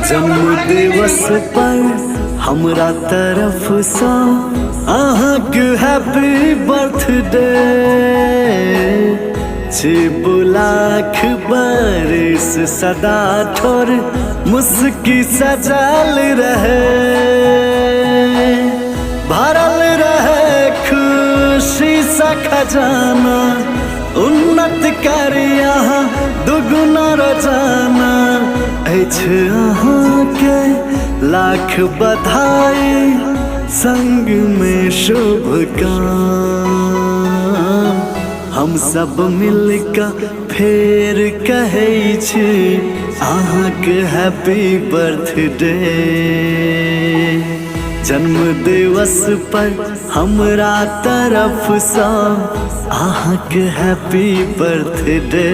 जन्म दिवस पर हमरा तरफ सा अहाँके हैप्पी बर्थडे। लाख बरिस सदा ठोर मुस्की सजल रहे, भरल रहे खुशी सा खजाना। उन्नत कर यहाँ दुगुना रोजाना, अछि अहाँके लाख बधाई संग में शुभ काम। हम सब मिलकर फेर कहै छी अहाँके हैप्पी बर्थडे। जन्म दिवस पर हमरा तरफ सा अहाँके हैप्पी बर्थडे।